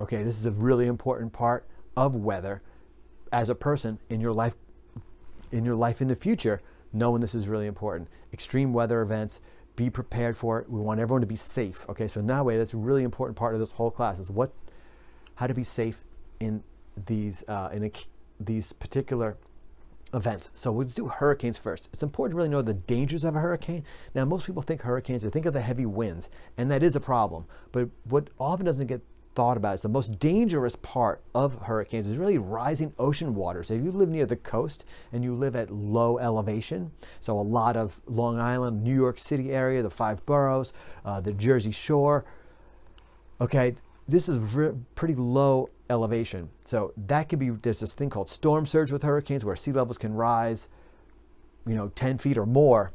Okay, this is a really important part of weather as a person in your life in the future, knowing this is really important. Extreme weather events, be prepared for it. We want everyone to be safe. Okay, so now that's a really important part of this whole class is how to be safe in these particular events. So let's do hurricanes first. It's important to really know the dangers of a hurricane. Now, most people think hurricanes, they think of the heavy winds, and that is a problem. But what often doesn't get thought about is the most dangerous part of hurricanes is really rising ocean water. So if you live near the coast and you live at low elevation, so a lot of Long Island, New York City area, the 5 boroughs, the Jersey Shore, okay, this is pretty low elevation. So that could be, there's this thing called storm surge with hurricanes where sea levels can rise, 10 feet or more.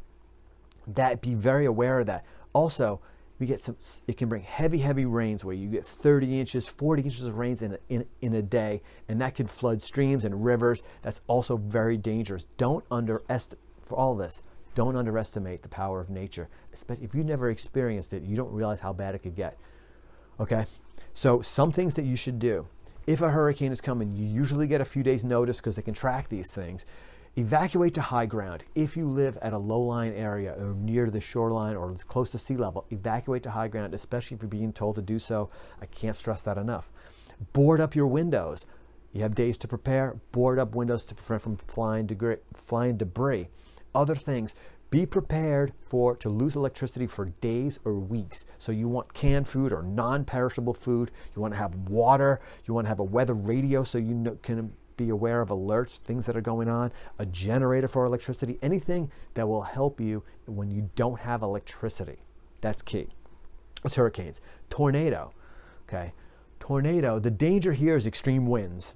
Be very aware of that. Also, we get it can bring heavy rains where you get 30 inches, 40 inches of rains in a day, and that can flood streams and rivers. That's also very dangerous. For all this, don't underestimate the power of nature. Especially if you've never experienced it, you don't realize how bad it could get. Okay, so some things that you should do. If a hurricane is coming, you usually get a few days notice because they can track these things. Evacuate to high ground. If you live at a low-lying area or near the shoreline or close to sea level, evacuate to high ground, especially if you're being told to do so. I can't stress that enough. Board up your windows. You have days to prepare. Board up windows to prevent from flying debris. Other things. Be prepared to lose electricity for days or weeks. So you want canned food or non-perishable food. You want to have water. You want to have a weather radio so you can be aware of alerts, things that are going on, a generator for electricity, anything that will help you when you don't have electricity. That's key. It's hurricanes. Tornado. Okay. Tornado, the danger here is extreme winds.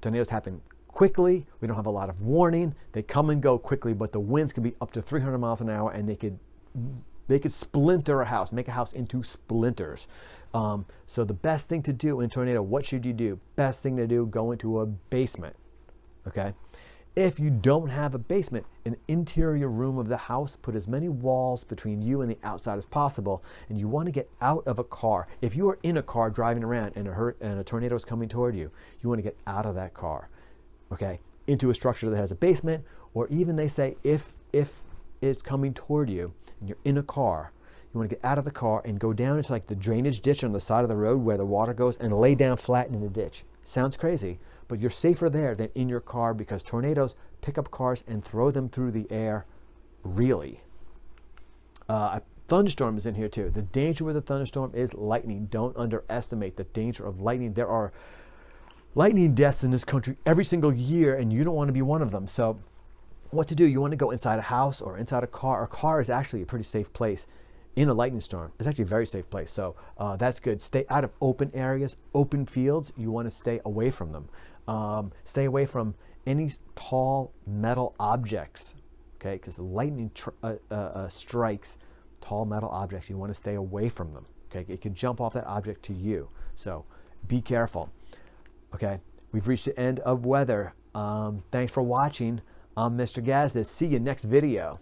Tornadoes happen quickly. We don't have a lot of warning. They come and go quickly, but the winds can be up to 300 miles an hour and they could splinter a house, make a house into splinters. So the best thing to do in a tornado, what should you do? Best thing to do, go into a basement, okay? If you don't have a basement, an interior room of the house, put as many walls between you and the outside as possible, and you want to get out of a car. If you are in a car driving around and a tornado is coming toward you, you want to get out of that car, okay? Into a structure that has a basement, or even they say if it's coming toward you and you're in a car, you want to get out of the car and go down into like the drainage ditch on the side of the road where the water goes and lay down flat in the ditch. Sounds crazy, but you're safer there than in your car because tornadoes pick up cars and throw them through the air, really. A thunderstorm is in here too. The danger with a thunderstorm is lightning. Don't underestimate the danger of lightning. There are lightning deaths in this country every single year and you don't want to be one of them. So what to do? You want to go inside a house or inside a car. A car is actually a pretty safe place in a lightning storm. It's actually a very safe place. So that's good. Stay out of open areas, open fields. You want to stay away from them. Stay away from any tall metal objects, okay? Because lightning strikes tall metal objects. You want to stay away from them, okay? It can jump off that object to you. So be careful, okay? We've reached the end of weather. Thanks for watching. I'm Mr. Gazdes. See you next video.